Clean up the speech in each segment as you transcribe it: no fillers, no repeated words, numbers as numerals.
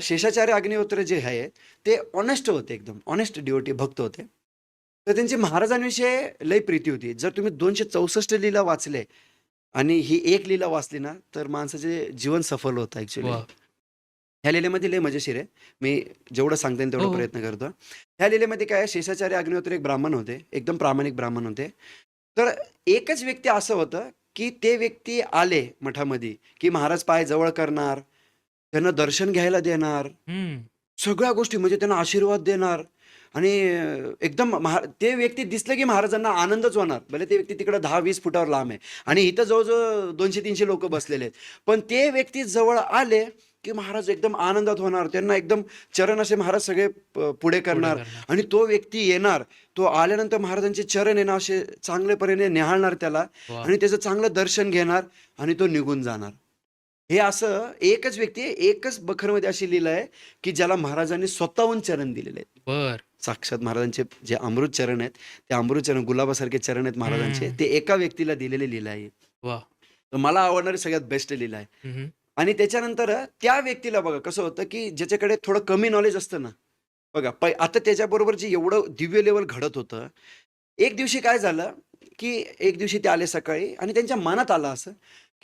शेषाचार्य अग्निहोत्र जे आहे ते ऑनेस्ट होते, एकदम ऑनेस्ट डिवोटी भक्त होते. तर त्यांची महाराजांविषयी लई प्रीती होती. जर तुम्ही 264 लीला वाचले आणि ही एक लीला वाचली ना, तर माणसाचे जीवन सफल होतं ॲक्चुअली. वाह! ह्या लीलेमध्ये लय मजेशीर आहे. मी जेवढं सांगता येईल हो, तेवढा हो. प्रयत्न करतो. ह्या लीलेमध्ये काय आहे, शेषाचार्य अग्निहोत्री एक ब्राह्मण होते. एकदम प्रामाणिक ब्राह्मण होते. तर एकच व्यक्ती असं होतं, की ते व्यक्ती आले मठामध्ये, की महाराज पाय जवळ करणार, त्यांना दर्शन घ्यायला देणार, हं. सगळ्या गोष्टी म्हणजे त्यांना आशीर्वाद देणार आणि एकदम ते व्यक्ती दिसलं, की महाराजांना आनंदच होणार. भले ते व्यक्ती तिकडे 10-20 फुटावर लांब आहे आणि इथं जवळ-जवळ 200-300 लोकं बसलेले आहेत. पण ते व्यक्ती जवळ आले, की महाराज एकदम आनंदात होणार. त्यांना एकदम चरण असे महाराज सगळे पुढे पुढे करणार करणार. आणि तो व्यक्ती येणार. तो आल्यानंतर महाराजांचे चरण आहे ना असे चांगल्यापरीने न्याहाळणार त्याला वाह! आणि त्याचं चांगलं दर्शन घेणार आणि तो निघून जाणार. हे असं एकच व्यक्ती आहे, एकच बखरमध्ये अशी लीला आहे, की ज्याला महाराजांनी स्वतःहून चरण दिलेले आहेत. बरं. साक्षात महाराजांचे जे अमृत चरण आहेत, ते अमृत चरण गुलाबासारखे चरण आहेत महाराजांचे. हं. ते एका व्यक्तीला दिलेली लीला आहे. वाह! तर मला आवडणारी सगळ्यात बेस्ट लीला आहे. हं, हं. आणि त्याच्यानंतर त्या व्यक्तीला बघा कसं होतं, की ज्याच्याकडे थोडं कमी नॉलेज असतं ना, बघा आता त्याच्याबरोबर जे एवढं दिव्य लेव्हल घडत होतं. एक दिवशी काय झालं, की एक दिवशी ते आले सकाळी आणि त्यांच्या मनात आलं असं,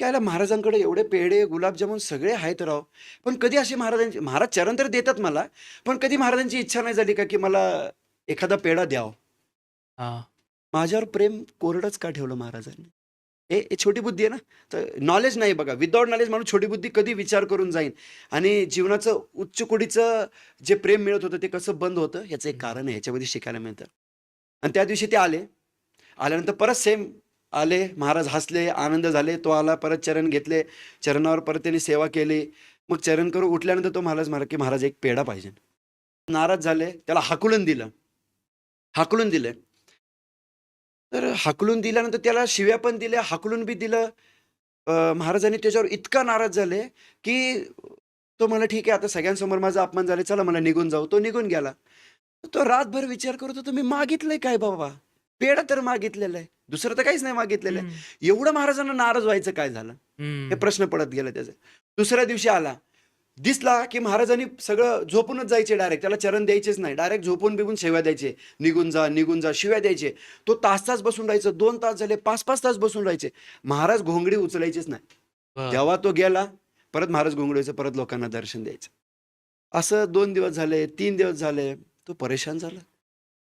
की याला महाराजांकडे एवढे पेढे, गुलाबजामुन सगळे आहेत राव. पण कधी अशी महाराज चरण तर देतात मला, पण कधी महाराजांची इच्छा नाही झाली का, की मला एखादा पेढा द्यावा. हां. माझ्यावर प्रेम कोरडंच का ठेवलं महाराजांनी? हे हे छोटी बुद्धी आहे ना. तर नॉलेज नाही बघा. विदाऊट नॉलेज माणूस छोटी बुद्धी कधी विचार करून जाईन आणि जीवनाचं उच्च कोटीचं जे प्रेम मिळत होतं ते कसं बंद होतं ह्याचं एक हं. कारण आहे. ह्याच्यामध्ये शिकायला मिळतं. आणि त्या दिवशी ते आले. आल्यानंतर परत सेम आले. महाराज हसले, आनंद झाले. तो आला, परत चरण घेतले. चरणावर परत त्यांनी सेवा केली. मग चरण करून उठल्यानंतर तो महाराज म्हणाला, की "महाराज एक पेढा पाहिजे." नाराज झाले. त्याला हाकलून दिलं. हाकलून दिलं. तर हाकलून दिल्यानंतर त्याला शिव्या पण दिल्या, हाकलून बी दिलं. महाराजांनी त्याच्यावर इतका नाराज झाले, की तो म्हणला, "ठीक आहे, आता सगळ्यांसमोर माझा अपमान झाला. चला मला निघून जाऊ." तो निघून गेला. तो रातभर विचार करत होता, "मी मागितलंय काय बाबा? पेढा तर मागितलेला आहे. दुसरं तर काहीच नाही मागितलेलं हं. आहे. एवढं महाराजांना नाराज व्हायचं काय झालं?" हे हं. प्रश्न पडत गेला त्याचा. दुसऱ्या दिवशी आला. दिसला, की महाराजांनी सगळं झोपूनच जायचे डायरेक्ट. त्याला चरण द्यायचेच नाही. डायरेक्ट झोपून-बिपून शिव्या द्यायचे. "निघून जा, निघून जा." शिव्या द्यायचे. तो तास-तास बसून राहायचं. 2 तास झाले, 5-5 तास बसून राहायचे. महाराज घोंगडी उचलायचेच नाही. बरं. जेव्हा तो गेला, परत महाराज घोंगडायचं, परत लोकांना दर्शन द्यायचं. असं 2 दिवस झाले, 3 दिवस झाले. तो परेशान झाला,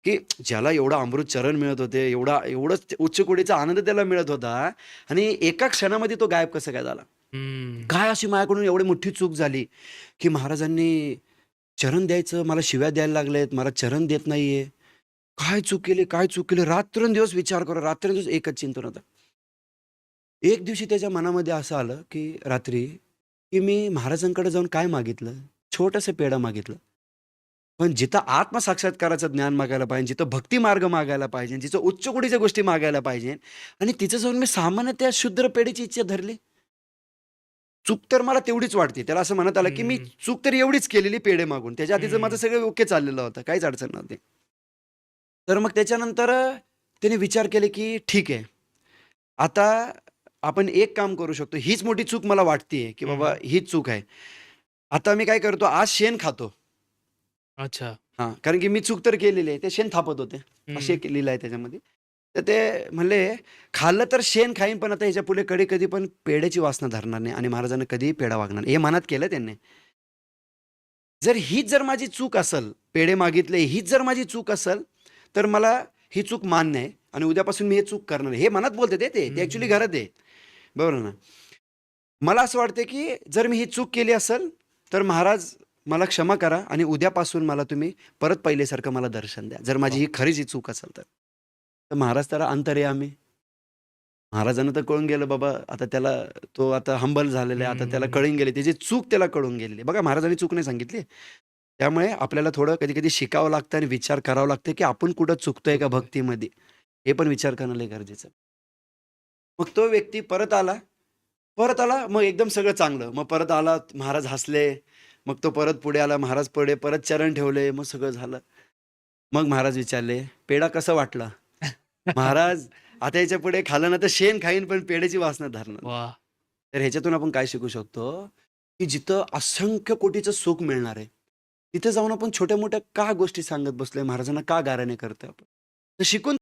की ज्याला एवढं अमृत चरण मिळत होते, एवढंच उच्च कोटीचा आनंद त्याला मिळत होता आणि एका क्षणामध्ये तो गायब कसं काय झाला? हं. काय अशी माझ्याकडून एवढी मोठी चूक झाली, की महाराजांनी चरण द्यायचं, मला शिव्या द्यायला लागलेत, मला चरण देत नाहीये. काय चूक केली, काय चूक केली? रात्रंदिवस विचार करा, रात्रंदिवस एकच चिंतन होतं. एक दिवशी त्याच्या मनामध्ये असं आलं, की रात्री, की मी महाराजांकडे जाऊन काय मागितलं? छोटंसं पेढं मागितलं. पण जिथं आत्मसाक्षात्काराचं ज्ञान मागायला पाहिजे, जिथं भक्ती मार्ग मागायला पाहिजे, जिथं उच्च कोटीच्या गोष्टी मागायला पाहिजे आणि तिथं जाऊन मी सामान्य त्या शूद्र पेढीची इच्छा धरली. चूक तर मला तेवढीच वाटते. त्याला असं म्हणत आलं, की मी हं. चूक तर एवढीच केलेली पेढे मागून. त्याच्या आधीचं माझं हं. सगळं ओके चाललेलं होतं. काहीच अडचण नव्हती. तर मग त्याच्यानंतर त्याने विचार केले, की ठीक आहे. आता आपण एक काम करू शकतो. हीच मोठी चूक मला वाटतेय, की हं, बाबा हं. हीच चूक आहे. आता मी काय करतो, आज शेण खातो. अच्छा. हां, कारण की मी चूक तर केलेली आहे. ते शेण थापत होते. अशी हं. एक लीला आहे त्याच्यामध्ये. तर ते म्हणले, "खाल्लं तर शेण खाईन, पण आता ह्याच्यापुढे कधी पण पेढ्याची वासना धरणार नाही आणि महाराजांना कधीही पेढा वागणार नाही." हे मनात केलं त्यांनी. हीच जर माझी चूक असेल, पेढे मागितले, हीच जर माझी चूक असेल, तर मला ही चूक मान्य आहे आणि उद्यापासून मी हे चूक करणार नाही. हे मनात बोलते ते हं, ॲक्चुअली हं. घरात आहे. बरोबर ना? मला असं वाटतं, की जर मी ही चूक केली असेल, तर महाराज मला क्षमा करा आणि उद्यापासून मला तुम्ही परत पहिल्यासारखं मला दर्शन द्या. जर माझी वाह! ही खरीच ही चूक असेल तर. तर महाराज त्याला अंतर्यामी. महाराजांना तर कळून गेलं बाबा आता त्याला तो आता हंबल झालेला आहे. आता त्याला हं. कळून गेली. त्याची चूक त्याला कळून गेलेली आहे. बघा महाराजांनी चूक नाही सांगितली. त्यामुळे आपल्याला थोडं कधी-कधी शिकावं लागतं आणि विचार करावा लागतं, की आपण कुठं चुकतोय का चुकतोय. भक्तीमध्ये? हे पण विचार करणं लय गरजेचं आहे. मग तो व्यक्ती परत आला. परत आला, मग एकदम सगळं चांगलं. मग परत आला, महाराज हसले. मग तो परत पुढे आला, महाराज पुढे परत चरण ठेवले, मग सगळं झालं. मग महाराज विचारले, "पेढा कसा वाटला?" महाराज, "आता याच्यापुढे खाल्लं ना तर शेण खाईन, पण पेढ्याची वासना धरणार नाही." वाह! तर ह्याच्यातून आपण काय शिकू शकतो, की जिथं असंख्य कोटीचं सुख मिळणार आहे. तिथे जाऊन आपण छोट्या-मोठ्या का गोष्टी सांगत बसलोय, महाराजांना का गाऱ्हाणे करतोय आपण? तर शिकून